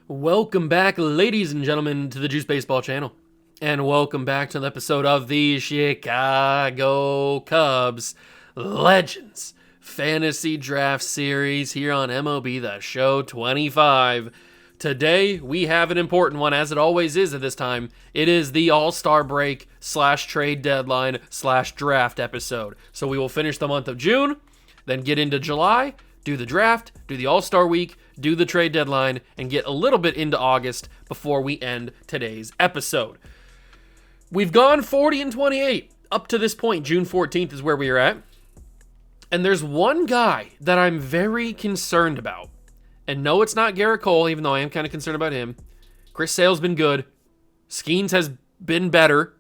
Welcome back, ladies and gentlemen, to the Juice Baseball channel. And welcome back to an episode of the Chicago Cubs Legends Fantasy Draft Series here on MLB The Show 25. Today, we have an important one, as it always is at this time. It is the All-Star break / trade deadline / draft episode. So we will finish the month of June, then get into July, do the draft, do the All-Star week, do the trade deadline, and get a little bit into August before we end today's episode. We've gone 40 and 28. Up to this point, June 14th is where we are at. And there's one guy that I'm very concerned about. And no, it's not Garrett Cole, even though I am kind of concerned about him. Chris Sale's been good. Skeens has been better.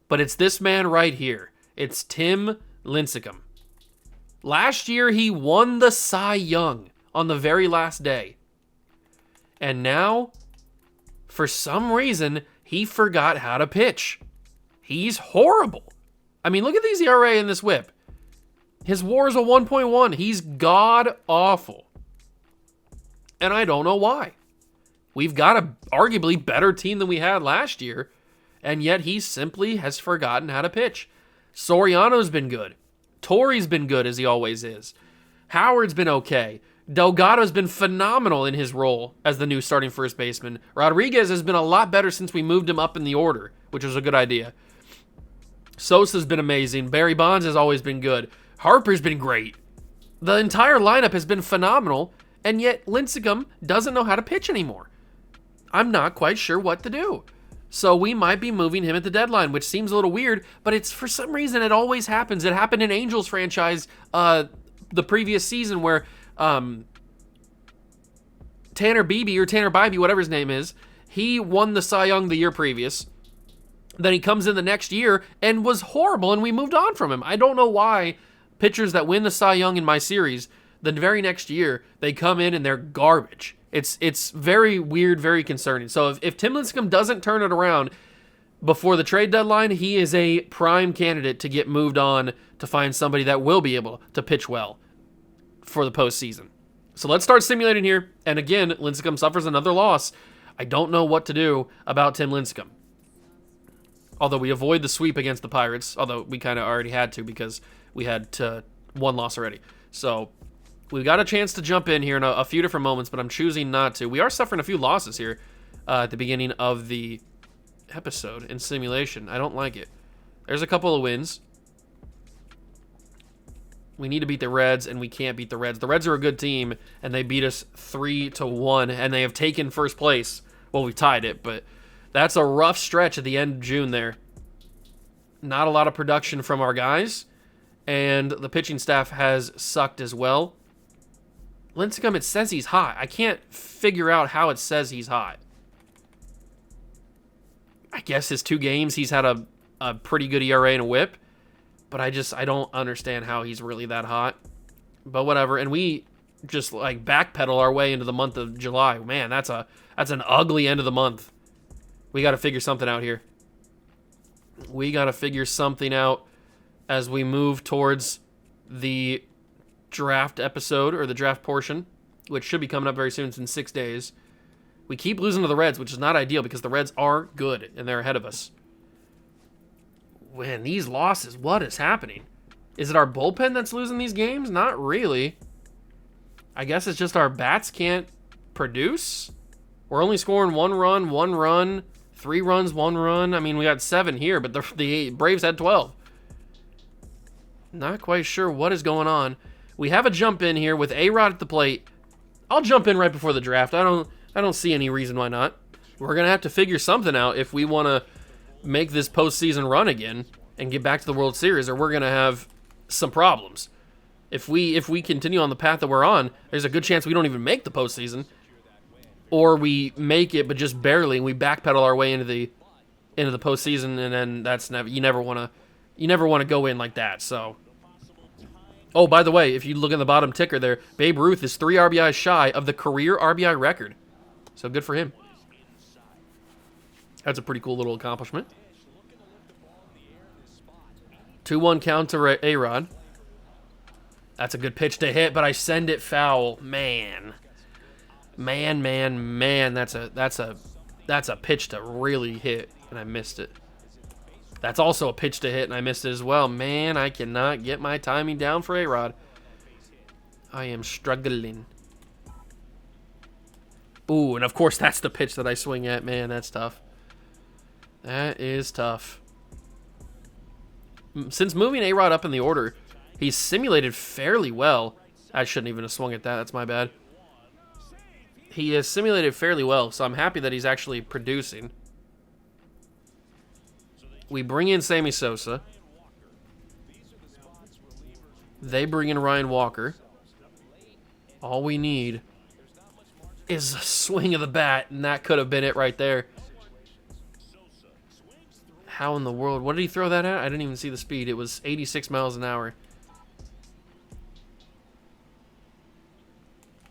But it's this man right here. It's Tim Lincecum. Last year, he won the Cy Young on the very last day. And now, for some reason, he forgot how to pitch. He's horrible. I mean, look at these ERA in this whip. His WAR is a 1.1. He's god-awful. And I don't know why. We've got a arguably better team than we had last year, and yet he simply has forgotten how to pitch. Soriano's been good. Torrey's been good, as he always is. Howard's been okay. Delgado's been phenomenal in his role as the new starting first baseman. Rodriguez has been a lot better since we moved him up in the order, which was a good idea. Sosa's been amazing. Barry Bonds has always been good. Harper's been great. The entire lineup has been phenomenal, and yet Lincecum doesn't know how to pitch anymore. I'm not quite sure what to do. So we might be moving him at the deadline, which seems a little weird, but it's for some reason it always happens. It happened in Angels franchise the previous season where Tanner Beebe or Tanner Bybee, whatever his name is, he won the Cy Young the year previous. Then he comes in the next year and was horrible, and we moved on from him. I don't know why pitchers that win the Cy Young in my series, the very next year, they come in and they're garbage. It's very weird, very concerning. So if Tim Lincecum doesn't turn it around before the trade deadline, he is a prime candidate to get moved on to find somebody that will be able to pitch well for the postseason. So let's start simulating here. And again, Lincecum suffers another loss. I don't know what to do about Tim Lincecum. Although we avoid the sweep against the Pirates, although we kind of already had to because we had one loss already. So we've got a chance to jump in here in a few different moments, but I'm choosing not to. We are suffering a few losses here at the beginning of the episode in simulation. I don't like it. There's a couple of wins. We need to beat the Reds, and we can't beat the Reds. The Reds are a good team, and they beat us 3-1, and they have taken first place. Well, we've tied it, but that's a rough stretch at the end of June there. Not a lot of production from our guys, and the pitching staff has sucked as well. Lincecum, it says he's hot. I can't figure out how it says he's hot. I guess his 2 games, he's had a pretty good ERA and a whip. But I don't understand how he's really that hot. But whatever. And we just like backpedal our way into the month of July. Man, that's an ugly end of the month. We got to figure something out here. We got to figure something out as we move towards the draft episode or the draft portion, which should be coming up very soon. It's in 6 days. We keep losing to the Reds, which is not ideal because the Reds are good and they're ahead of us. Man, these losses, what is happening? Is it our bullpen that's losing these games? Not really. I guess it's just our bats can't produce. We're only scoring 1 run, 3 runs, 1 run. I mean, we got 7 here, but the Braves had 12. Not quite sure what is going on. We have a jump in here with A-Rod at the plate. I'll jump in right before the draft. I don't see any reason why not. We're going to have to figure something out if we want to make this postseason run again and get back to the World Series, or we're going to have some problems. If we continue on the path that we're on, there's a good chance we don't even make the postseason, or we make it but just barely, and we backpedal our way into the postseason, and then that's you never want to go in like that. So, oh, by the way, if you look at the bottom ticker there, Babe Ruth is 3 RBIs shy of the career RBI record. So good for him. That's a pretty cool little accomplishment. 2-1 count to A-Rod. That's a good pitch to hit, but I send it foul. Man. Man, that's a pitch to really hit, and I missed it. That's also a pitch to hit, and I missed it as well. Man, I cannot get my timing down for A-Rod. I am struggling. Ooh, and of course that's the pitch that I swing at. Man, that's tough. That is tough. Since moving A-Rod up in the order, he's simulated fairly well. I shouldn't even have swung at that. That's my bad. He has simulated fairly well, so I'm happy that he's actually producing. We bring in Sammy Sosa. They bring in Ryan Walker. All we need is a swing of the bat, and that could have been it right there. How in the world? What did he throw that at? I didn't even see the speed. It was 86 miles an hour.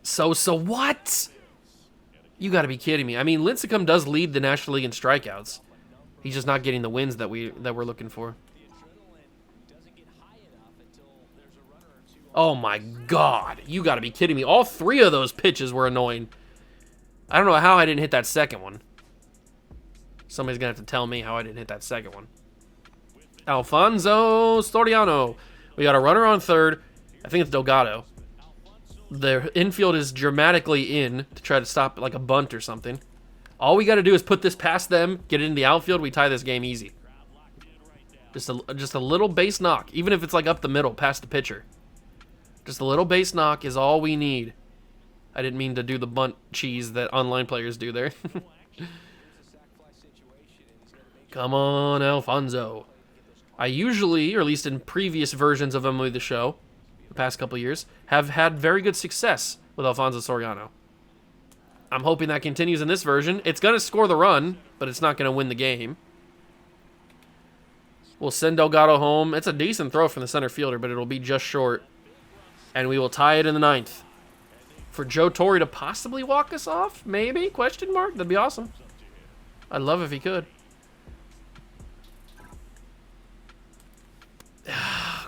Sosa, what? You got to be kidding me. I mean, Lincecum does lead the National League in strikeouts. He's just not getting the wins that we're looking for. Oh my God. You got to be kidding me. All three of those pitches were annoying. I don't know how I didn't hit that second one. Somebody's going to have to tell me how I didn't hit that second one. Alfonso Soriano. We got a runner on third. I think it's Delgado. The infield is dramatically in to try to stop like a bunt or something. All we got to do is put this past them, get it in the outfield. We tie this game easy. Just a little base knock, even if it's like up the middle, past the pitcher. Just a little base knock is all we need. I didn't mean to do the bunt cheese that online players do there. Come on, Alfonso. I usually, or at least in previous versions of MLB The Show, the past couple years, have had very good success with Alfonso Soriano. I'm hoping that continues in this version. It's going to score the run, but it's not going to win the game. We'll send Delgado home. It's a decent throw from the center fielder, but it'll be just short. And we will tie it in the ninth. For Joe Torre to possibly walk us off? Maybe? Question mark? That'd be awesome. I'd love if he could.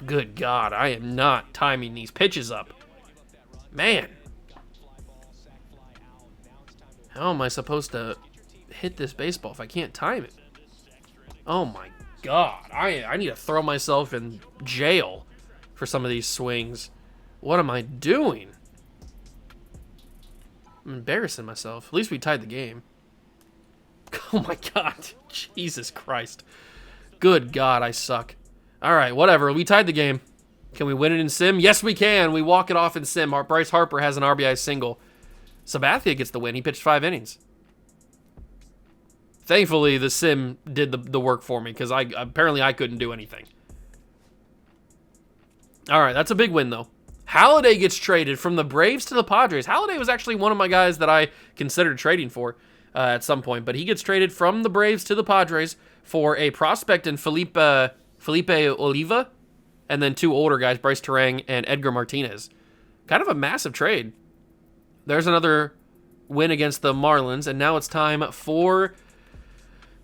Good God, I am not timing these pitches up. Man. How am I supposed to hit this baseball if I can't time it? Oh my God. I need to throw myself in jail for some of these swings. What am I doing? I'm embarrassing myself. At least we tied the game. Oh my God. Jesus Christ. Good God, I suck. All right, whatever. We tied the game. Can we win it in sim? Yes, we can. We walk it off in sim. Bryce Harper has an RBI single. Sabathia gets the win. He pitched 5 innings. Thankfully, the sim did the work for me because apparently I couldn't do anything. All right, that's a big win, though. Halladay gets traded from the Braves to the Padres. Halladay was actually one of my guys that I considered trading for at some point, but he gets traded from the Braves to the Padres for a prospect in Felipe Oliva, and then 2 older guys, Bryce Terang and Edgar Martinez. Kind of a massive trade. There's another win against the Marlins, and now it's time for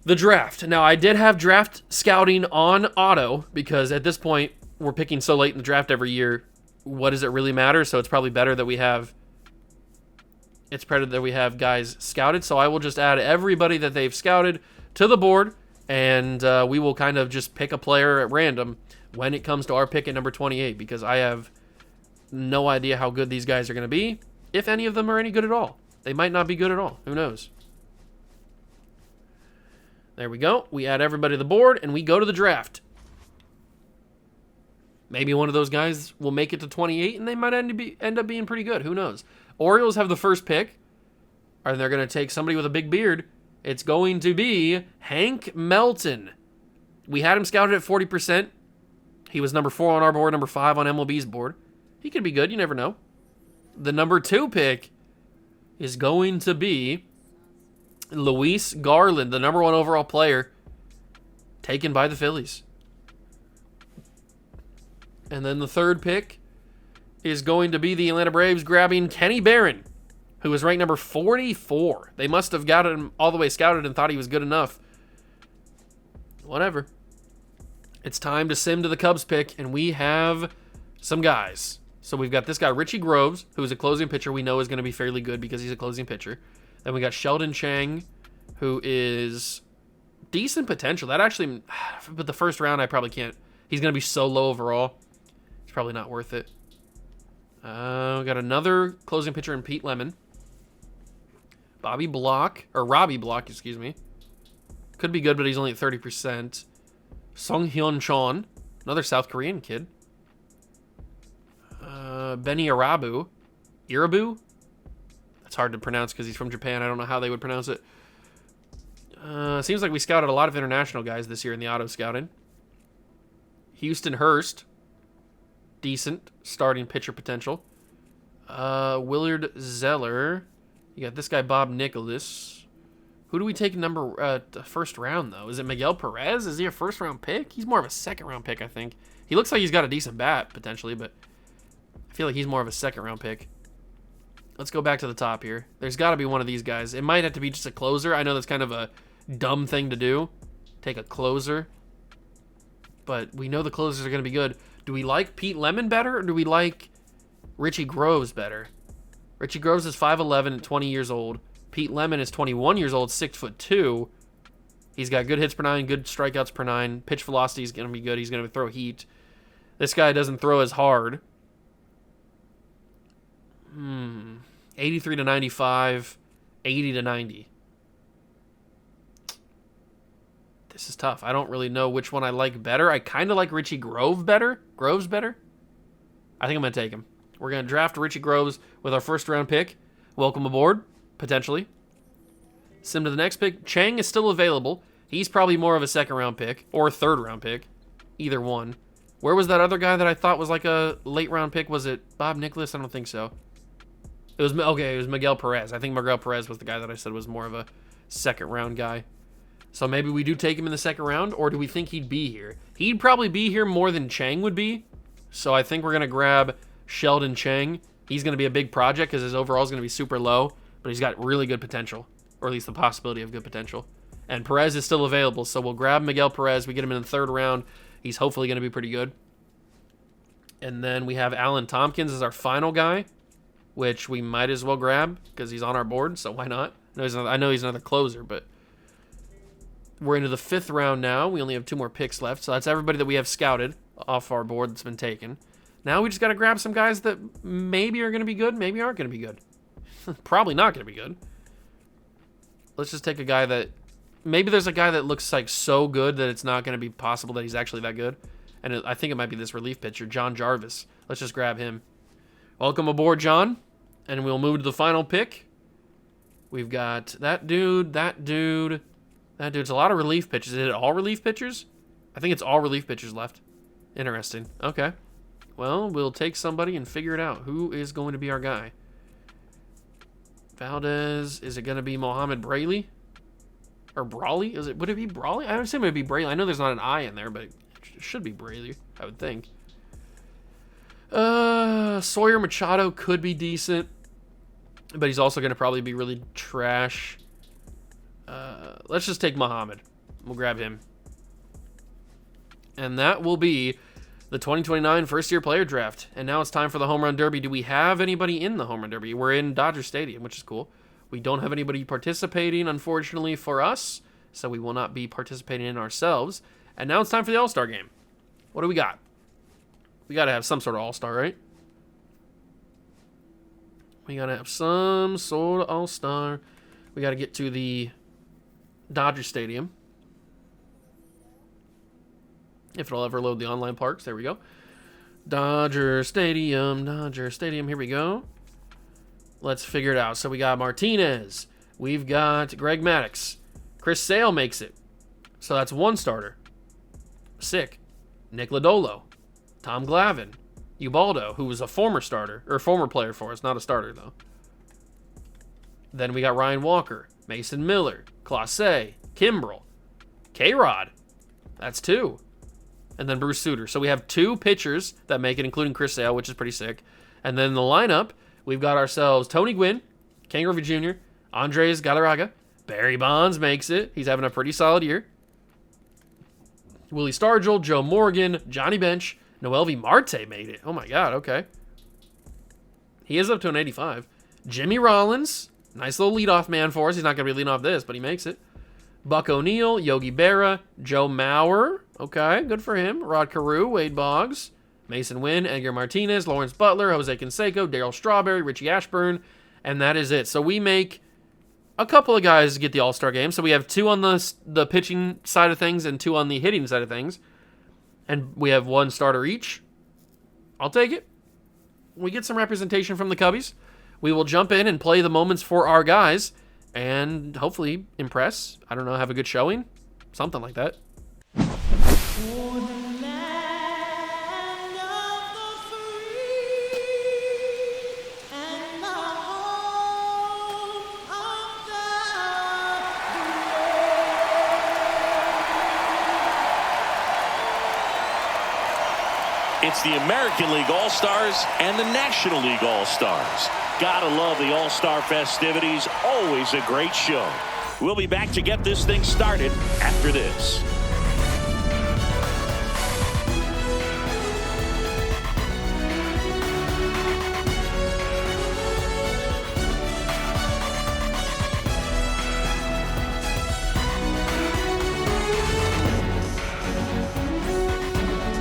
the draft. Now, I did have draft scouting on auto, because at this point, we're picking so late in the draft every year. What does it really matter? So it's probably better that we have guys scouted. So I will just add everybody that they've scouted to the board, and we will kind of just pick a player at random when it comes to our pick at number 28, because I have no idea how good these guys are going to be, if any of them are any good at all. They might not be good at all. Who knows? There we go. We add everybody to the board, and we go to the draft. Maybe one of those guys will make it to 28, and they might end up being pretty good. Who knows? Orioles have the first pick, and they're going to take somebody with a big beard. It's going to be Hank Melton. We had him scouted at 40%. He was number 4 on our board, number 5 on MLB's board. He could be good. You never know. The number 2 pick is going to be Luis Garland, the number 1 overall player, taken by the Phillies. And then the 3rd pick is going to be the Atlanta Braves grabbing Kenny Barron, who was ranked number 44. They must have got him all the way scouted and thought he was good enough. Whatever. It's time to sim to the Cubs pick, and we have some guys. So we've got this guy, Richie Groves, who's a closing pitcher we know is going to be fairly good because he's a closing pitcher. Then we got Sheldon Chang, who is decent potential. That actually, but the first round I probably can't. He's going to be so low overall. It's probably not worth it. We got another closing pitcher in Pete Lemon. Robbie Block, excuse me. Could be good, but he's only at 30%. Song Hyun Chon, another South Korean kid. Benny Irabu. That's hard to pronounce because he's from Japan. I don't know how they would pronounce it. Seems like we scouted a lot of international guys this year in the auto scouting. Houston Hurst. Decent starting pitcher potential. Willard Zeller. You got this guy, Bob Nicholas. Who do we take first round, though? Is it Miguel Perez? Is he a first-round pick? He's more of a second-round pick, I think. He looks like he's got a decent bat, potentially, but I feel like he's more of a second-round pick. Let's go back to the top here. There's got to be one of these guys. It might have to be just a closer. I know that's kind of a dumb thing to do. Take a closer. But we know the closers are going to be good. Do we like Pete Lemon better, or do we like Richie Groves better? Richie Groves is 5'11" and 20 years old. Pete Lemon is 21 years old, 6'2". He's got good hits per nine, good strikeouts per nine. Pitch velocity is going to be good. He's going to throw heat. This guy doesn't throw as hard. 83 to 95, 80 to 90. This is tough. I don't really know which one I like better. I kind of like Richie Groves better. I think I'm going to take him. We're going to draft Richie Groves with our first-round pick. Welcome aboard, potentially. Sim to the next pick. Chang is still available. He's probably more of a second-round pick or a third-round pick. Either one. Where was that other guy that I thought was like a late-round pick? Was it Bob Nicholas? I don't think so. It was Miguel Perez. I think Miguel Perez was the guy that I said was more of a second-round guy. So maybe we do take him in the second round, or do we think he'd be here? He'd probably be here more than Chang would be. So I think we're going to grab Sheldon Chang. He's going to be a big project because his overall is going to be super low, but he's got really good potential, or at least the possibility of good potential. And Perez is still available, so we'll grab Miguel Perez. We get him in the third round. He's hopefully going to be pretty good. And then we have Alan Tompkins as our final guy, which we might as well grab because he's on our board, so why not? I know he's another closer, but we're into the fifth round now. We only have 2 more picks left, so that's everybody that we have scouted off our board that's been taken. Now we just got to grab some guys that maybe are going to be good, maybe aren't going to be good. Probably not going to be good. Let's just take a guy that... Maybe there's a guy that looks like so good that it's not going to be possible that he's actually that good. And I think it might be this relief pitcher, John Jarvis. Let's just grab him. Welcome aboard, John. And we'll move to the final pick. We've got that dude. That dude's a lot of relief pitchers. Is it all relief pitchers? I think it's all relief pitchers left. Interesting. Okay. Well, we'll take somebody and figure it out. Who is going to be our guy? Valdez. Is it going to be Mohamed Braley? Or Brawley? Would it be Brawley? I would assume it would be Braley. I know there's not an I in there, but it should be Braley, I would think. Sawyer Machado could be decent, but he's also going to probably be really trash. Let's just take Muhammad. We'll grab him. And that will be the 2029 first-year player draft. And now it's time for the Home Run Derby. Do we have anybody in the Home Run Derby? We're in Dodger Stadium, which is cool. We don't have anybody participating, unfortunately, for us, so we will not be participating in ourselves. And now it's time for the All-Star game. What do we got? We got to have some sort of All-Star, right? We got to have some sort of All-Star. We got to get to the Dodger Stadium. If it'll ever load the online parks. There we go. Dodger Stadium. Here we go. Let's figure it out. So we got Martinez. We've got Greg Maddux. Chris Sale makes it. So that's one starter. Sick. Nick Lodolo. Tom Glavine. Ubaldo, who was a former starter, or former player for us, not a starter though. Then we got Ryan Walker, Mason Miller, Clase, Kimbrel, K-Rod. That's 2. And then Bruce Sutter. So we have 2 pitchers that make it, including Chris Sale, which is pretty sick. And then in the lineup, we've got ourselves Tony Gwynn, Ken Griffey Jr., Andres Galarraga, Barry Bonds makes it. He's having a pretty solid year. Willie Stargell, Joe Morgan, Johnny Bench, Noelvi Marte made it. Oh my God, okay. He is up to an 85. Jimmy Rollins, nice little leadoff man for us. He's not going to be leading off this, but he makes it. Buck O'Neil, Yogi Berra, Joe Mauer. Okay, good for him. Rod Carew, Wade Boggs, Mason Wynn, Edgar Martinez, Lawrence Butler, Jose Canseco, Darryl Strawberry, Richie Ashburn, and that is it. So we make a couple of guys get the All-Star game. So we have 2 on the pitching side of things and 2 on the hitting side of things. And we have 1 starter each. I'll take it. We get some representation from the Cubbies. We will jump in and play the moments for our guys and hopefully impress. I don't know, have a good showing. Something like that. It's the American League All-Stars and the National League All-Stars. Gotta love the All-Star festivities. Always a great show. We'll be back to get this thing started after this.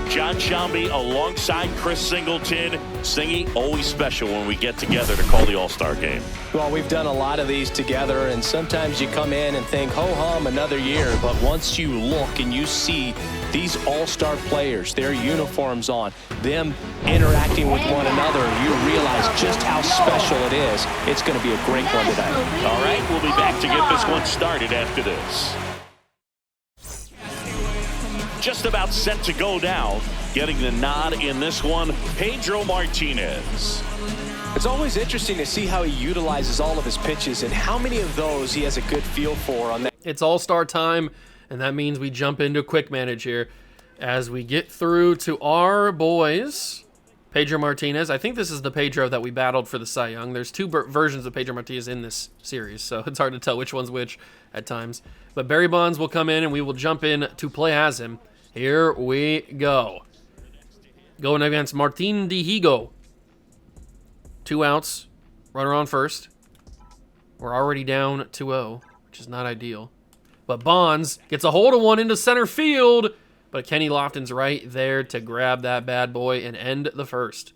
John Shambi alongside Chris Singleton. Singy, always special when we get together to call the All-Star game. Well, we've done a lot of these together, and sometimes you come in and think, ho-hum, another year. But once you look and you see these All-Star players, their uniforms on, them interacting with one another, you realize just how special it is. It's going to be a great one tonight. All right, we'll be back to get this one started after this. Just about set to go down. Getting the nod in this one, Pedro Martinez. It's always interesting to see how he utilizes all of his pitches and how many of those he has a good feel for on that. It's All-Star time, and that means we jump into quick manage here as we get through to our boys. Pedro Martinez. I think this is the Pedro that we battled for the Cy Young. There's 2 versions of Pedro Martinez in this series, so it's hard to tell which one's which at times. But Barry Bonds will come in, and we will jump in to play as him. Here we go. Going against Martin Dihigo. 2 outs. Runner on first. We're already down 2-0, which is not ideal. But Bonds gets a hold of one into center field. But Kenny Lofton's right there to grab that bad boy and end the first.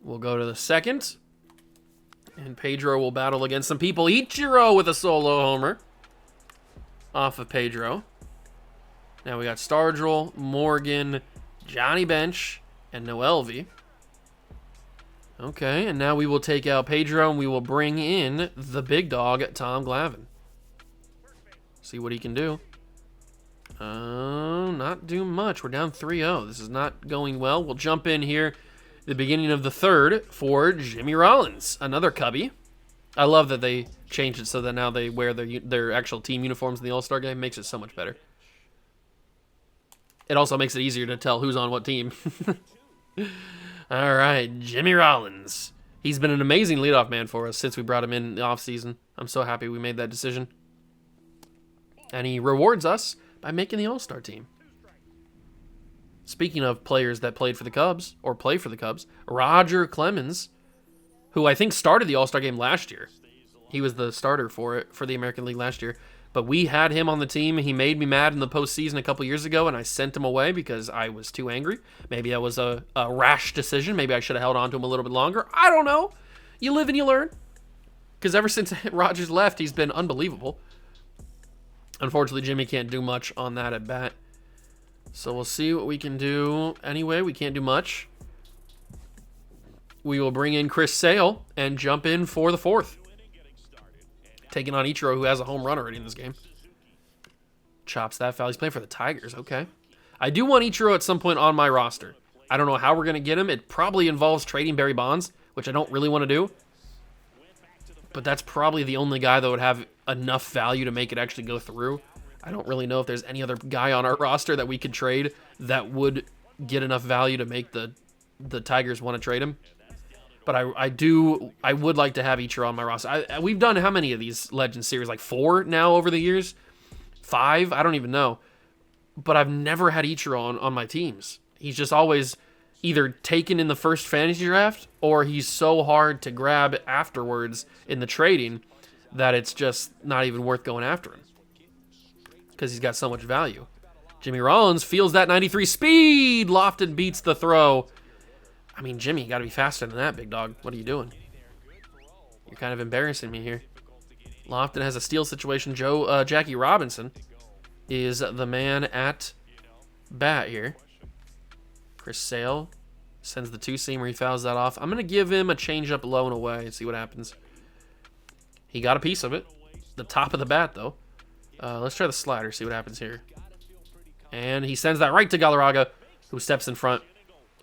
We'll go to the second. And Pedro will battle against some people. Ichiro with a solo homer. Off of Pedro. Now we got Stargell, Morgan, Johnny Bench, and Noelvi. Okay, and now we will take out Pedro and we will bring in the big dog, Tom Glavine. See what he can do. Not do much. We're down 3-0. This is not going well. We'll jump in here the beginning of the third for Jimmy Rollins, another Cubby. I love that they changed it so that now they wear their actual team uniforms in the All-Star game. Makes it so much better. It also makes it easier to tell who's on what team. All right, Jimmy Rollins. He's been an amazing leadoff man for us since we brought him in the offseason. I'm so happy we made that decision. And he rewards us by making the All-Star team. Speaking of players that played for the Cubs, or play for the Cubs, Roger Clemens, who I think started the All-Star game last year. He was the starter for the American League last year. But we had him on the team. He made me mad in the postseason a couple years ago, and I sent him away because I was too angry. Maybe that was a rash decision. Maybe I should have held on to him a little bit longer. I don't know. You live and you learn. Because ever since Rogers left, he's been unbelievable. Unfortunately, Jimmy can't do much on that at bat. So we'll see what we can do. Anyway, we can't do much. We will bring in Chris Sale and jump in for the fourth. Taking on Ichiro, who has a home run already in this game. Chops that foul. He's playing for the Tigers. Okay. I do want Ichiro at some point on my roster. I don't know how we're going to get him. It probably involves trading Barry Bonds, which I don't really want to do. But that's probably the only guy that would have enough value to make it actually go through. I don't really know if there's any other guy on our roster that we could trade that would get enough value to make the Tigers want to trade him. But I would like to have Ichiro on my roster. We've done how many of these Legends series? Like 4 now over the years? 5? I don't even know. But I've never had Ichiro on my teams. He's just always either taken in the first fantasy draft or he's so hard to grab afterwards in the trading that it's just not even worth going after him because he's got so much value. Jimmy Rollins feels that 93 speed. Lofton beats the throw. I mean, Jimmy, you got to be faster than that, big dog. What are you doing? You're kind of embarrassing me here. Lofton has a steal situation. Jackie Robinson is the man at bat here. Chris Sale sends the two-seamer. He fouls that off. I'm going to give him a changeup low and away and see what happens. He got a piece of it. The top of the bat, though. Let's try the slider, see what happens here. And he sends that right to Galarraga, who steps in front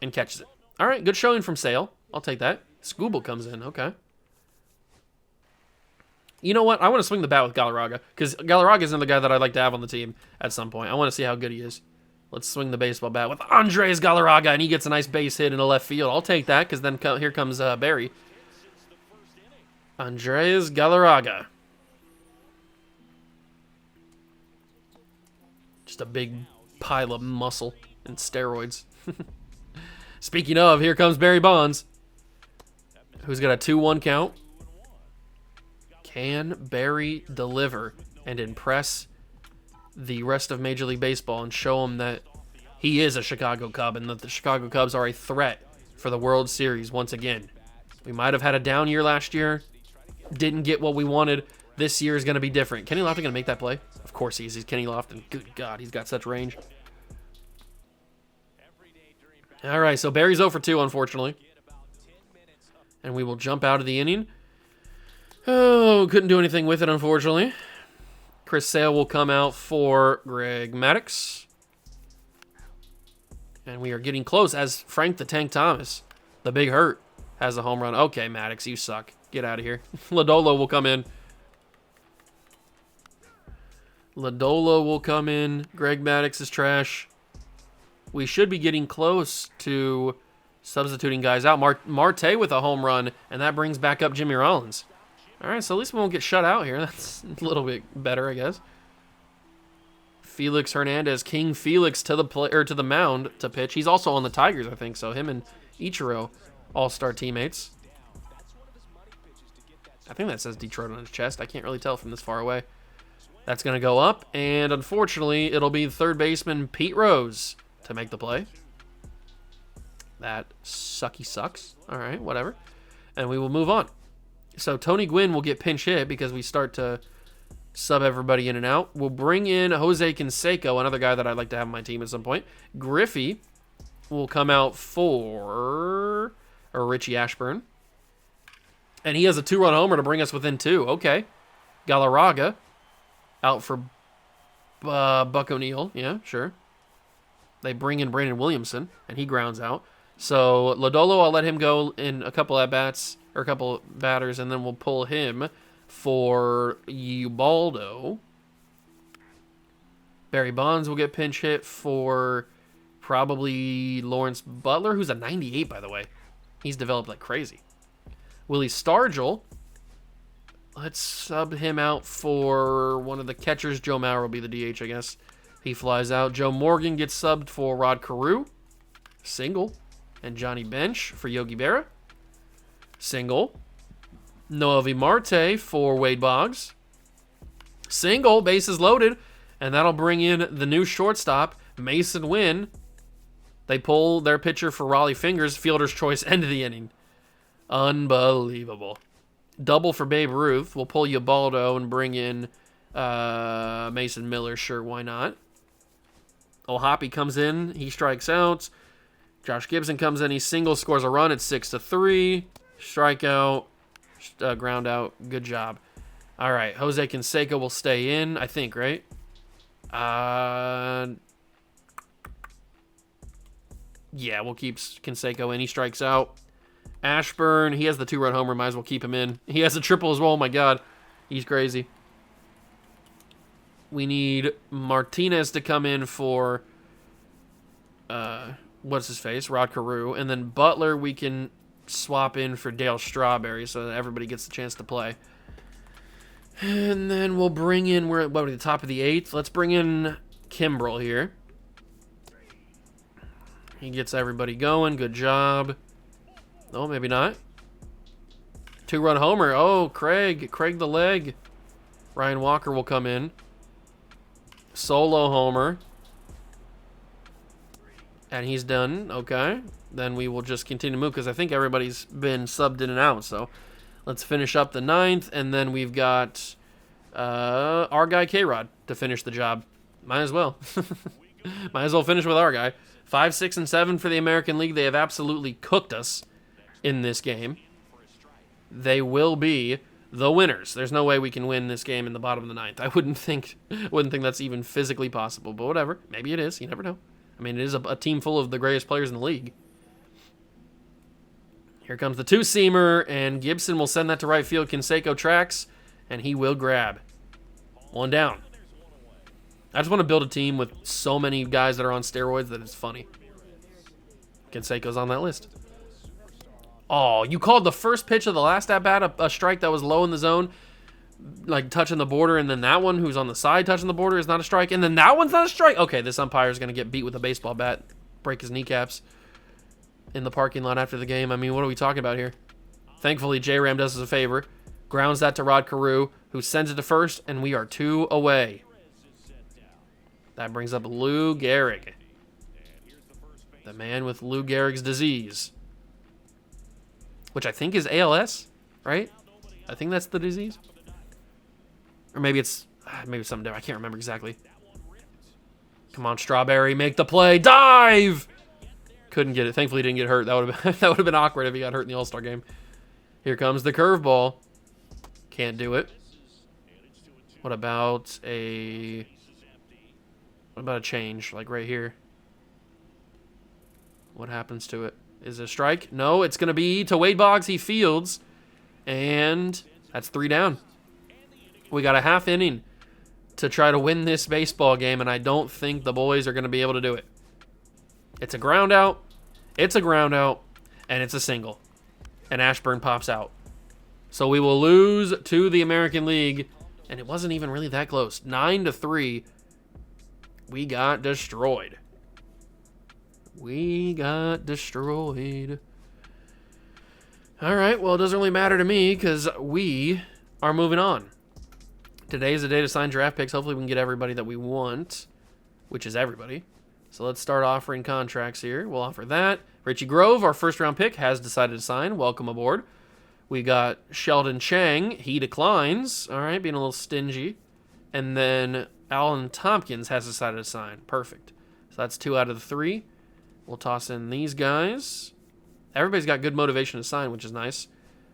and catches it. All right, good showing from Sale. I'll take that. Scooble comes in. Okay. You know what? I want to swing the bat with Galarraga because Galarraga is another guy that I'd like to have on the team at some point. I want to see how good he is. Let's swing the baseball bat with Andres Galarraga, and he gets a nice base hit in the left field. I'll take that because then here comes Barry. Andres Galarraga. Just a big pile of muscle and steroids. Speaking of, here comes Barry Bonds, who's got a 2-1 count. Can Barry deliver and impress the rest of Major League Baseball and show them that he is a Chicago Cub and that the Chicago Cubs are a threat for the World Series once again? We might have had a down year last year. Didn't get what we wanted. This year is going to be different. Kenny Lofton going to make that play? Of course he is. He's Kenny Lofton. Good God, he's got such range. All right, so Barry's 0 for 2, unfortunately. And we will jump out of the inning. Oh, couldn't do anything with it, unfortunately. Chris Sale will come out for Greg Maddux. And we are getting close as Frank the Tank Thomas, the big hurt, has a home run. Okay, Maddux, you suck. Get out of here. Lodolo will come in. Lodolo will come in. Greg Maddux is trash. We should be getting close to substituting guys out. Marte with a home run, and that brings back up Jimmy Rollins. All right, so at least we won't get shut out here. That's a little bit better, I guess. Felix Hernandez, King Felix to the mound to pitch. He's also on the Tigers, I think. So him and Ichiro, all-star teammates. I think that says Detroit on his chest. I can't really tell from this far away. That's going to go up, and unfortunately, it'll be third baseman Pete Rose to make the play. That sucks. All right, whatever. And we will move on. So Tony Gwynn will get pinch hit because we start to sub everybody in and out. We'll bring in Jose Canseco, another guy that I'd like to have on my team at some point. Griffey will come out for Richie Ashburn. And he has a 2-run homer to bring us within 2. Okay. Galarraga out for Buck O'Neil. Yeah, sure. They bring in Brandon Williamson, and he grounds out. So Lodolo, I'll let him go in a couple at-bats, or a couple batters, and then we'll pull him for Ubaldo. Barry Bonds will get pinch hit for probably Lawrence Butler, who's a 98, by the way. He's developed like crazy. Willie Stargell, let's sub him out for one of the catchers. Joe Mauer will be the DH, I guess. He flies out. Joe Morgan gets subbed for Rod Carew. Single. And Johnny Bench for Yogi Berra. Single. Noelvi Marte for Wade Boggs. Single. Bases loaded. And that'll bring in the new shortstop, Mason Wynn. They pull their pitcher for Raleigh Fingers. Fielder's choice, end of the inning. Unbelievable. Double for Babe Ruth. We'll pull Ubaldo and bring in Mason Miller. Sure, why not? O'Hoppe comes in. He strikes out. Josh Gibson comes in. He single, scores a run. It's 6-3. Strikeout. Ground out. Good job. All right. Jose Canseco will stay in, I think, right? Yeah, we'll keep Canseco in. He strikes out. Ashburn, he has the 2-run homer. Might as well keep him in. He has a triple as well. Oh, my God. He's crazy. We need Martinez to come in for, what's his face? Rod Carew. And then Butler we can swap in for Dale Strawberry so that everybody gets the chance to play. And then we'll bring in, we're at the top of the 8th. Let's bring in Kimbrel here. He gets everybody going. Good job. Oh, maybe not. 2-run homer. Oh, Craig the leg. Ryan Walker will come in. Solo homer. And he's done. Okay. Then we will just continue to move because I think everybody's been subbed in and out. So let's finish up the 9th. And then we've got our guy K-Rod to finish the job. Might as well. Might as well finish with our guy. 5, 6, and 7 for the American League. They have absolutely cooked us in this game. They will be the winners. There's no way we can win this game in the bottom of the 9th. I wouldn't think that's even physically possible, but whatever. Maybe it is. You never know. I mean, it is a team full of the greatest players in the league. Here comes the 2-seamer, and Gibson will send that to right field. Canseco tracks, and he will grab. 1 down. I just want to build a team with so many guys that are on steroids that it's funny. Canseco's on that list. Oh, you called the first pitch of the last at-bat a strike that was low in the zone, like touching the border, and then that one who's on the side touching the border is not a strike, and then that one's not a strike? Okay, this umpire is going to get beat with a baseball bat, break his kneecaps in the parking lot after the game. I mean, what are we talking about here? Thankfully, J-Ram does us a favor. Grounds that to Rod Carew, who sends it to first, and we are 2 away. That brings up Lou Gehrig. The man with Lou Gehrig's disease. Which I think is ALS, right? I think that's the disease. Or maybe it's something different. I can't remember exactly. Come on, Strawberry, make the play. Dive! Couldn't get it. Thankfully, he didn't get hurt. That would have been awkward if he got hurt in the All-Star game. Here comes the curveball. Can't do it. What about a change, like right here? What happens to it? Is it a strike? No, it's going to be to Wade Boggs. He fields. And that's 3 down. We got a half inning to try to win this baseball game, and I don't think the boys are going to be able to do it. It's a ground out. It's a ground out. And it's a single. And Ashburn pops out. So we will lose to the American League. And it wasn't even really that close. 9-3. We got destroyed. We got destroyed. All right, well, it doesn't really matter to me because we are moving on. Today is the day to sign draft picks. Hopefully we can get everybody that we want, which is everybody. So let's start offering contracts here. We'll offer that. Richie Grove, our first-round pick, has decided to sign. Welcome aboard. We got Sheldon Chang. He declines. All right, being a little stingy. And then Alan Tompkins has decided to sign. Perfect. So that's 2 out of the 3. We'll toss in these guys. Everybody's got good motivation to sign, which is nice.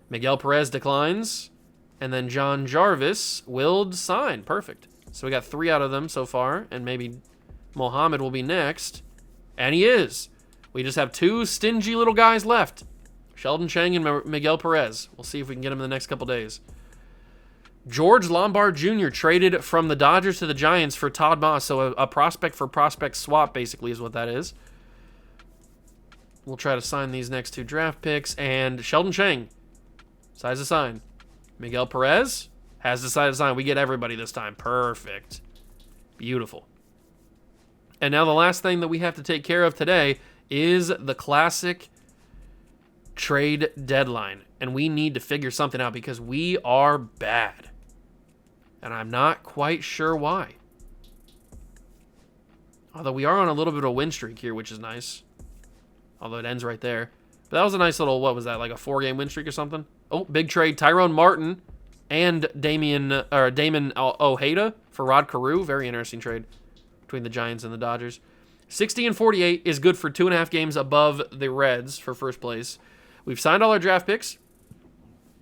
Miguel Perez declines. And then John Jarvis will sign. Perfect. So we got 3 out of them so far. And maybe Mohammed will be next. And he is. We just have 2 stingy little guys left. Sheldon Chang and Miguel Perez. We'll see if we can get them in the next couple days. George Lombard Jr. traded from the Dodgers to the Giants for Todd Moss. So a prospect for prospect swap basically is what that is. We'll try to sign these next 2 draft picks. And Sheldon Chang decides to sign. Miguel Perez has decided to sign. We get everybody this time. Perfect. Beautiful. And now the last thing that we have to take care of today is the classic trade deadline. And we need to figure something out because we are bad. And I'm not quite sure why. Although we are on a little bit of a win streak here, which is nice. Although it ends right there. But that was a nice little, what was that, like a 4-game win streak or something? Oh, big trade. Tyrone Martin and Damon Ojeda for Rod Carew. Very interesting trade between the Giants and the Dodgers. 60-48 is good for 2.5 games above the Reds for first place. We've signed all our draft picks.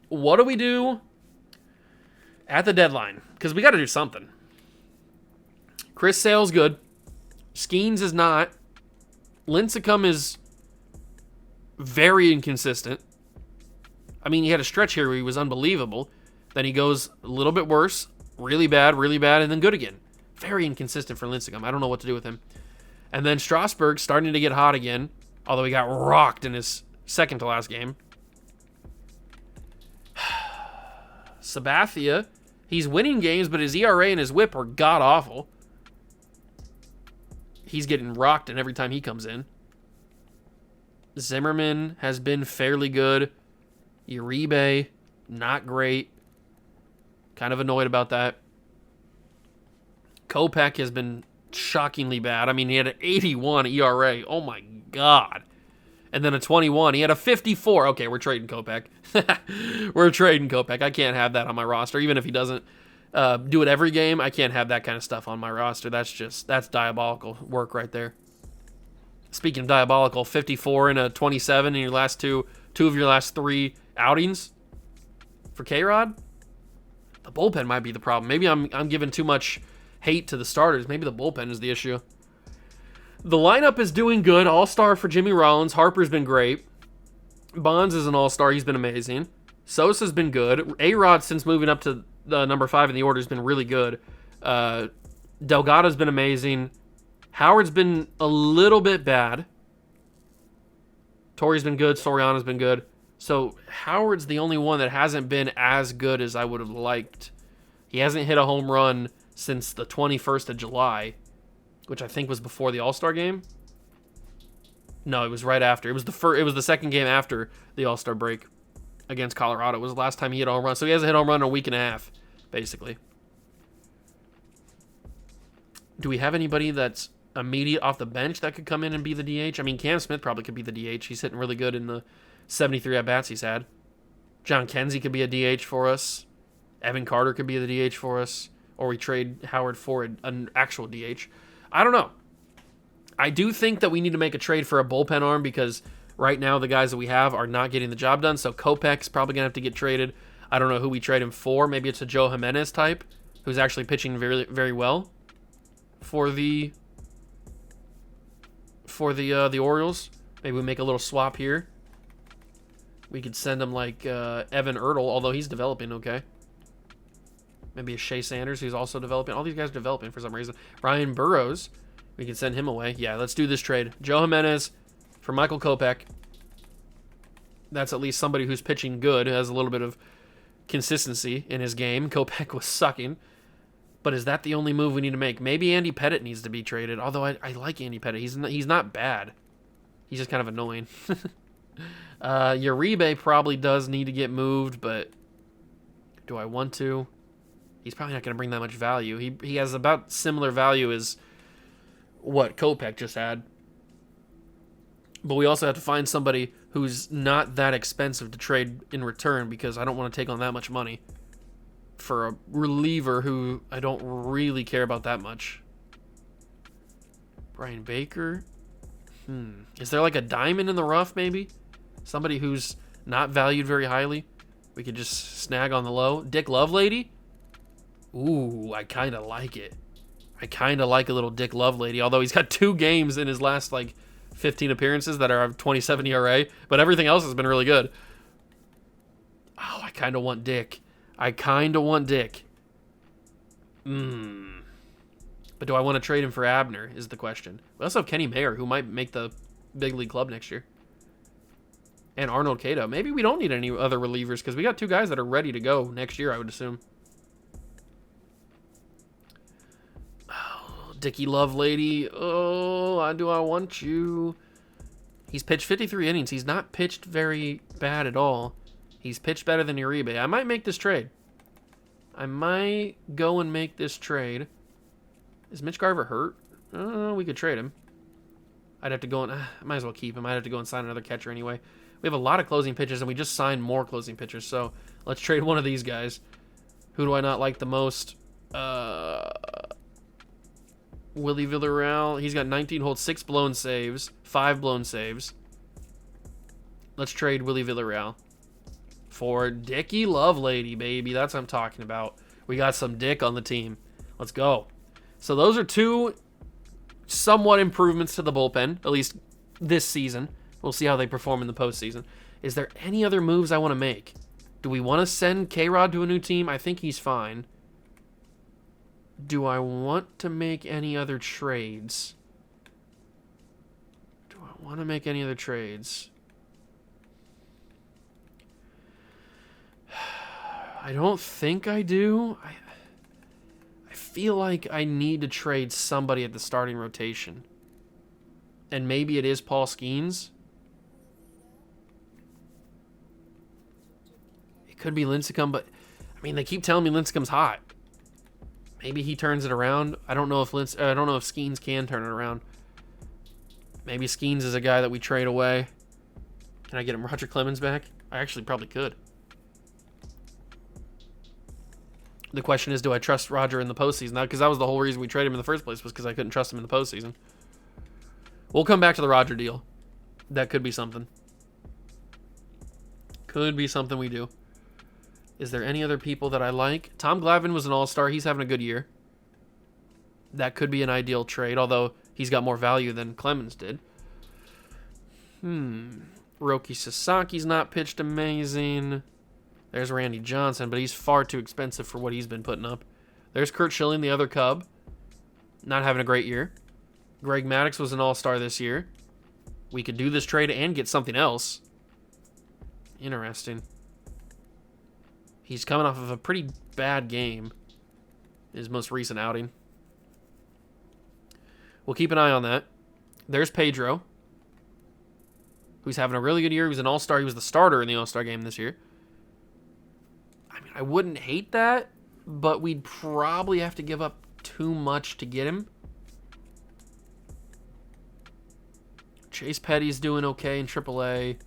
What do we do at the deadline? Because we got to do something. Chris Sale's good. Skeens is not. Lincecum is very inconsistent. I mean, he had a stretch here where he was unbelievable. Then he goes a little bit worse, really bad, and then good again. Very inconsistent for Lincecum. I don't know what to do with him. And then Strasburg starting to get hot again, although he got rocked in his second to last game. Sabathia, he's winning games, but his ERA and his whip are god-awful. He's getting rocked in every time he comes in. Zimmerman has been fairly good. Uribe, not great. Kind of annoyed about that. Kopech has been shockingly bad. I mean, he had an 81 ERA. Oh, my God. And then a 21. He had a 54. Okay, we're trading Kopech. We're trading Kopech. I can't have that on my roster. Even if he doesn't do it every game, I can't have that kind of stuff on my roster. That's diabolical work right there. Speaking of diabolical, 54 and a 27 in your last two of your last 3 outings for K-Rod? The bullpen might be the problem. Maybe I'm giving too much hate to the starters. Maybe the bullpen is the issue. The lineup is doing good. All-star for Jimmy Rollins. Harper's been great. Bonds is an all-star. He's been amazing. Sosa's been good. A-Rod, since moving up to number 5 in the order, has been really good. Delgado's been amazing. Howard's been a little bit bad. Torrey's been good. Soriano's been good. So Howard's the only one that hasn't been as good as I would have liked. He hasn't hit a home run since the 21st of July, which I think was before the All-Star game. No, it was right after. It was the second game after the All-Star break against Colorado. It was the last time he hit a home run. So he hasn't hit a home run in a week and a half, basically. Do we have anybody that's immediate off the bench that could come in and be the DH? I mean, Cam Smith probably could be the DH. He's hitting really good in the 73 at-bats he's had. John Kenzie could be a DH for us. Evan Carter could be the DH for us. Or we trade Howard for an actual DH. I don't know. I do think that we need to make a trade for a bullpen arm because right now the guys that we have are not getting the job done. So Kopech's probably going to have to get traded. I don't know who we trade him for. Maybe it's a Joe Jimenez type who's actually pitching very, very well for the Orioles. Maybe we make a little swap here. We could send him like Evan Ertl, although he's developing okay. Maybe a Shea Sanders, who's also developing. All these guys are developing for some reason. Ryan Burrows, we can send him away. Yeah, let's do this trade. Joe Jimenez for Michael Kopech. That's at least somebody who's pitching good, who has a little bit of consistency in his game. Kopech was sucking. But is that the only move we need to make? Maybe Andy Pettitte needs to be traded, although I like Andy Pettitte. He's not bad. He's just kind of annoying. Uribe probably does need to get moved, but do I want to? He's probably not going to bring that much value. He has about similar value as what Kopech just had. But we also have to find somebody who's not that expensive to trade in return because I don't want to take on that much money for a reliever who I don't really care about that much. Brian Baker? Is there like a diamond in the rough maybe? Somebody who's not valued very highly? We could just snag on the low. Dick Lovelady? Ooh, I kind of like it. I kind of like a little Dick Lovelady, although he's got 2 games in his last, 15 appearances that are of 27 ERA, but everything else has been really good. Oh, I kind of want Dick. But do I want to trade him for Abner is the question. We also have Kenny Mayer, who might make the big league club next year. And Arnold Cato. Maybe we don't need any other relievers because we got 2 guys that are ready to go next year, I would assume. Dickie Lovelady. Oh, do I want you? He's pitched 53 innings. He's not pitched very bad at all. He's pitched better than Uribe. I might make this trade. I might go and make this trade. Is Mitch Garver hurt? We could trade him. I'd have to go and... I might as well keep him. I'd have to go and sign another catcher anyway. We have a lot of closing pitchers, and we just signed more closing pitchers. So let's trade one of these guys. Who do I not like the most? Willie Villarreal. He's got 19 holds, 6 blown saves, 5 blown saves. Let's trade Willie Villarreal for Dickie Lovelady, baby. That's what I'm talking about. We got some Dick on the team. Let's go. So those are 2 somewhat improvements to the bullpen, at least this season. We'll see how they perform in the postseason. Is there any other moves I want to make? Do we want to send K-Rod to a new team? I think he's fine. Do I want to make any other trades? I don't think I do. I feel like I need to trade somebody at the starting rotation. And maybe it is Paul Skeens. could be Lincecum, but I mean, they keep telling me Lincecum's hot. Maybe he turns it around. I don't know if Skeens can turn it around. Maybe Skeens is a guy that we trade away. Can I get him Roger Clemens back? I actually probably could. The question is, do I trust Roger in the postseason? Now, because that was the whole reason we traded him in the first place, was because I couldn't trust him in the postseason. We'll come back to the Roger deal. That could be something. Could be something we do. Is there any other people that I like? Tom Glavine was an all-star. He's having a good year. That could be an ideal trade, although he's got more value than Clemens did. Roki Sasaki's not pitched amazing. There's Randy Johnson, but he's far too expensive for what he's been putting up. There's Kurt Schilling, the other Cub. Not having a great year. Greg Maddux was an all-star this year. We could do this trade and get something else. Interesting. He's coming off of a pretty bad game. His most recent outing. We'll keep an eye on that. There's Pedro, who's having a really good year. He was an all-star. He was the starter in the all-star game this year. I mean, I wouldn't hate that, but we'd probably have to give up too much to get him. Chase Petty's doing okay in AAA.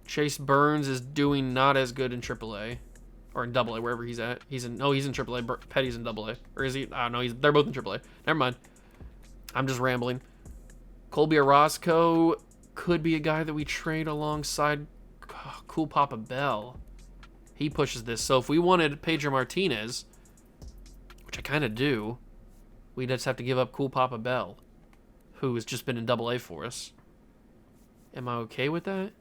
Chase Burns is doing not as good in AAA. Or in AA, wherever he's at. He's in AAA. Petty's in AA. Or is he? I don't know. They're both in AAA. Never mind. I'm just rambling. Colby Orozco could be a guy that we trade alongside Cool Papa Bell. He pushes this. So if we wanted Pedro Martinez, which I kind of do, we'd just have to give up Cool Papa Bell, who has just been in AA for us. Am I okay with that?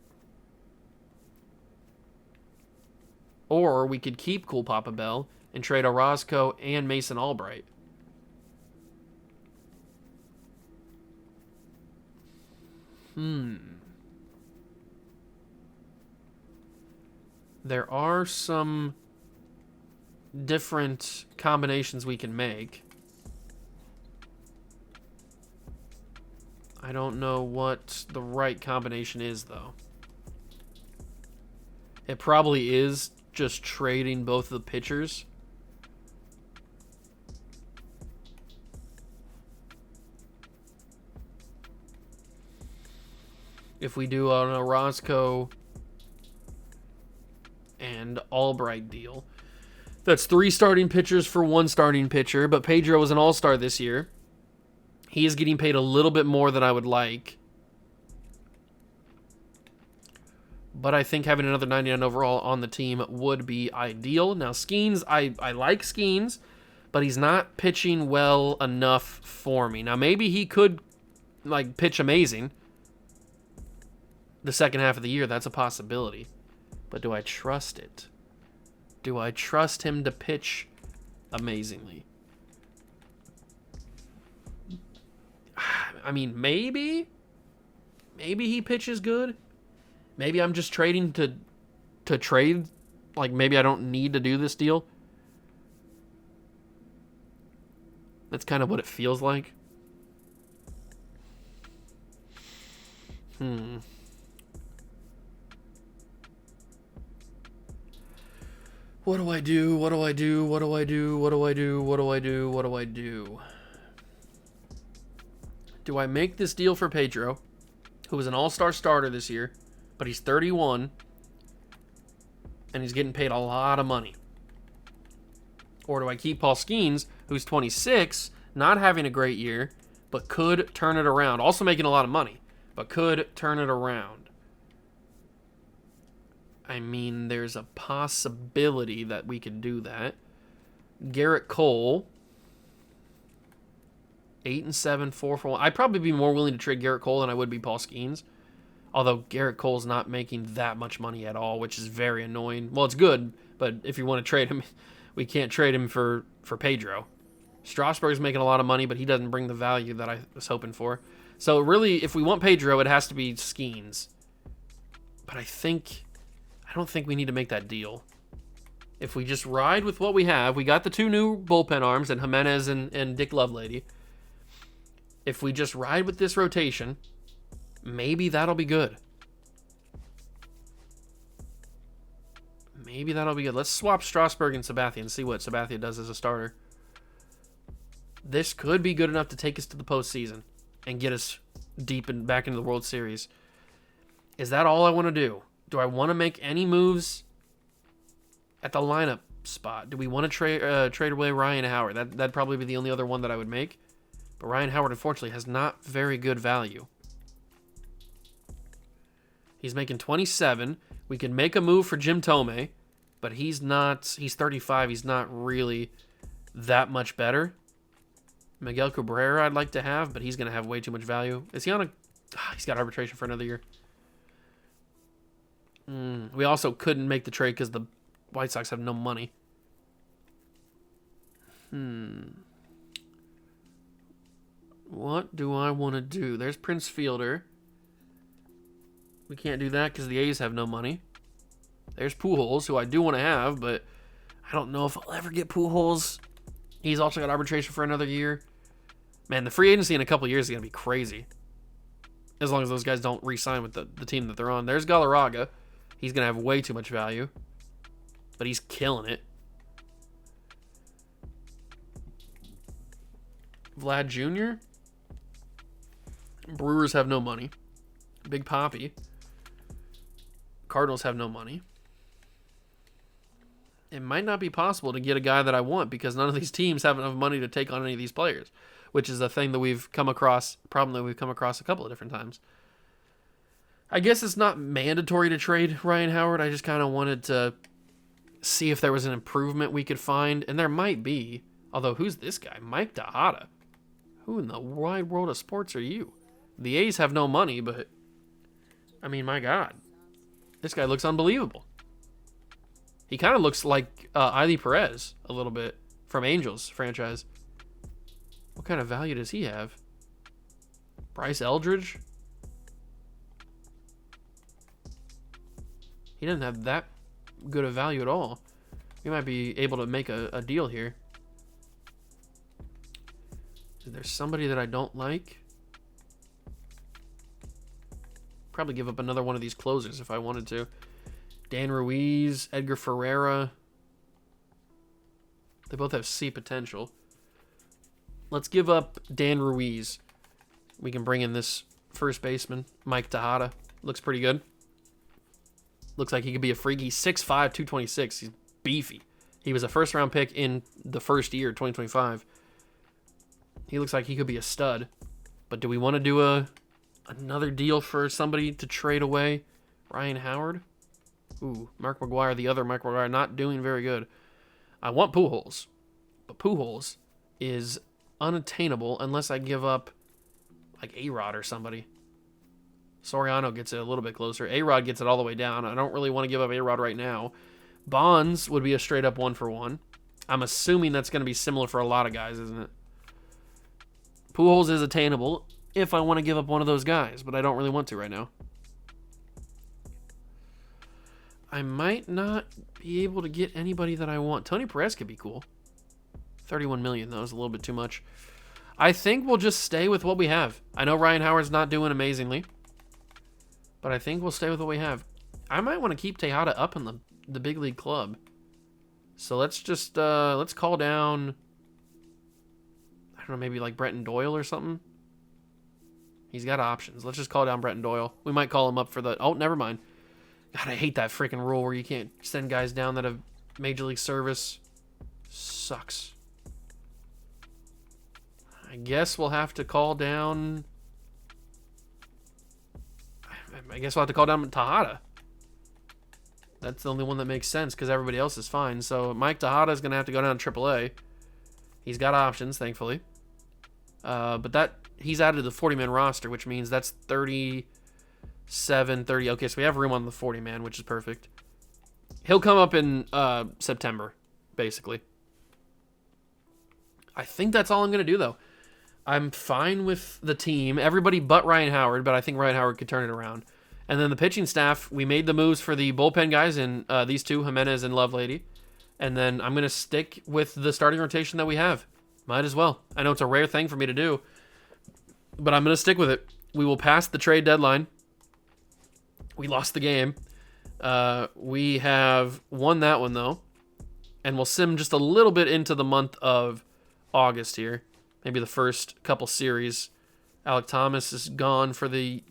Or we could keep Cool Papa Bell and trade Orozco and Mason Albright. There are some different combinations we can make. I don't know what the right combination is, though. It probably is just trading both of the pitchers. If we do an Orozco and Albright deal, that's 3 starting pitchers for 1 starting pitcher, but Pedro was an all-star this year. He is getting paid a little bit more than I would like. But I think having another 99 overall on the team would be ideal. Now, Skeens, I like Skeens, but he's not pitching well enough for me. Now, maybe he could pitch amazing the second half of the year. That's a possibility. But do I trust it? Do I trust him to pitch amazingly? I mean, maybe he pitches good. Maybe I'm just trading to trade. Maybe I don't need to do this deal. That's kind of what it feels like. What do I do? What do I do? What do I do? What do I do? What do I do? What do I do? Do I make this deal for Pedro, who was an all-star starter this year, but he's 31, and he's getting paid a lot of money? Or do I keep Paul Skeens, who's 26, not having a great year, but could turn it around, also making a lot of money, but could turn it around? I mean, there's a possibility that we could do that. Garrett Cole, 8-7, 4-for-1. I'd probably be more willing to trade Garrett Cole than I would be Paul Skeens. Although Garrett Cole's not making that much money at all, which is very annoying. Well, it's good, but if you want to trade him, we can't trade him for Pedro. Strasburg's making a lot of money, but he doesn't bring the value that I was hoping for. So really, if we want Pedro, it has to be Skeens. But I don't think we need to make that deal. If we just ride with what we have, we got the 2 new bullpen arms and Jimenez and Dick Lovelady. If we just ride with this rotation, maybe that'll be good. Maybe that'll be good. Let's swap Strasburg and Sabathia and see what Sabathia does as a starter. This could be good enough to take us to the postseason and get us deep and back into the World Series. Is that all I want to do? Do I want to make any moves at the lineup spot? Do we want to trade away Ryan Howard? That'd probably be the only other one that I would make. But Ryan Howard, unfortunately, has not very good value. He's making 27. We can make a move for Jim Thome, but he's 35. He's not really that much better. Miguel Cabrera I'd like to have, but he's going to have way too much value. Is he on a... he's got arbitration for another year. We also couldn't make the trade because the White Sox have no money. What do I want to do? There's Prince Fielder. We can't do that because the A's have no money. There's Pujols, who I do want to have, but I don't know if I'll ever get Pujols. He's also got arbitration for another year. Man, the free agency in a couple of years is going to be crazy. As long as those guys don't re-sign with the team that they're on. There's Galarraga. He's going to have way too much value. But he's killing it. Vlad Jr. Brewers have no money. Big Papi. Cardinals have no money. It might not be possible to get a guy that I want because none of these teams have enough money to take on any of these players, which is a thing that we've come across, problem that we've come across a couple of different times. I guess it's not mandatory to trade Ryan Howard. I just kind of wanted to see if there was an improvement we could find, and there might be. Although, who's this guy? Mike Tejada. Who in the wide world of sports are you? The A's have no money, but, I mean, my God. This guy looks unbelievable. He kind of looks like Eily Perez a little bit from Angels franchise. What kind of value does he have? Bryce Eldridge? He doesn't have that good a value at all. We might be able to make a deal here. Is there somebody that I don't like? Probably give up another one of these closers if I wanted to. Dan Ruiz, Edgar Ferreira. They both have C potential. Let's give up Dan Ruiz. We can bring in this first baseman, Mike Tejada. Looks pretty good. Looks like he could be a freak. He's 6'5", 226. He's beefy. He was a first-round pick in the first year, 2025. He looks like he could be a stud. But do we want to do another deal for somebody to trade away Ryan Howard? Ooh, Mark McGwire, the other Mark McGwire, not doing very good. I want Pujols, but Pujols is unattainable unless I give up like A-Rod or somebody. Soriano gets it a little bit closer. A-Rod gets it all the way down. I don't really want to give up A-Rod right now. Bonds would be a straight-up 1-for-1. I'm assuming that's going to be similar for a lot of guys, isn't it? Pujols is attainable if I want to give up one of those guys, but I don't really want to right now. I might not be able to get anybody that I want. Tony Perez could be cool. 31 million, though, is a little bit too much. I think we'll just stay with what we have. I know Ryan Howard's not doing amazingly, but I think we'll stay with what we have. I might want to keep Tejada up in the big league club. So let's just, let's call down, I don't know, maybe like Brenton Doyle or something. He's got options. Let's just call down Brenton Doyle. We might call him up for the, oh, never mind. God, I hate that freaking rule where you can't send guys down that have Major League service. Sucks. I guess we'll have to call down... I guess we'll have to call down Tejada. That's the only one that makes sense because everybody else is fine. So Mike Tejada is going to have to go down to AAA. He's got options, thankfully. But he's added to the 40-man roster, which means that's 30... 30. Okay, so we have room on the 40-man, which is perfect. He'll come up in September, basically. I think that's all I'm going to do, though. I'm fine with the team. Everybody but Ryan Howard, but I think Ryan Howard could turn it around. And then the pitching staff, we made the moves for the bullpen guys and these two, Jimenez and Lovelady. And then I'm going to stick with the starting rotation that we have. Might as well. I know it's a rare thing for me to do, but I'm going to stick with it. We will pass the trade deadline. We lost the game. We have won that one, though. And we'll sim just a little bit into the month of August here. Maybe the first couple series. Alec Thomas is gone for the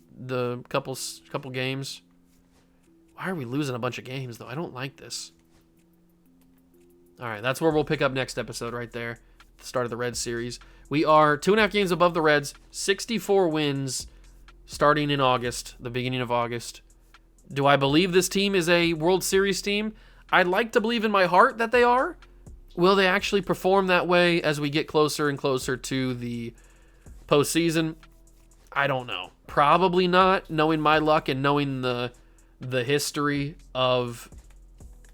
couple games. Why are we losing a bunch of games, though? I don't like this. All right, that's where we'll pick up next episode right there. The start of the Reds series. We are 2.5 games above the Reds. 64 wins starting in August, the beginning of August. Do I believe this team is a World Series team? I'd like to believe in my heart that they are. Will they actually perform that way as we get closer and closer to the postseason? I don't know. Probably not, knowing my luck and knowing the history of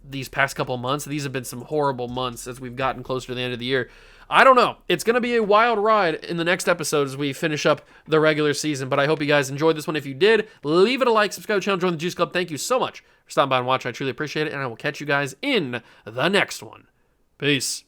these past couple months. These have been some horrible months as we've gotten closer to the end of the year. I don't know. It's going to be a wild ride in the next episode as we finish up the regular season, but I hope you guys enjoyed this one. If you did, leave it a like, subscribe to the channel, join the Juice Club. Thank you so much for stopping by and watching. I truly appreciate it, and I will catch you guys in the next one. Peace.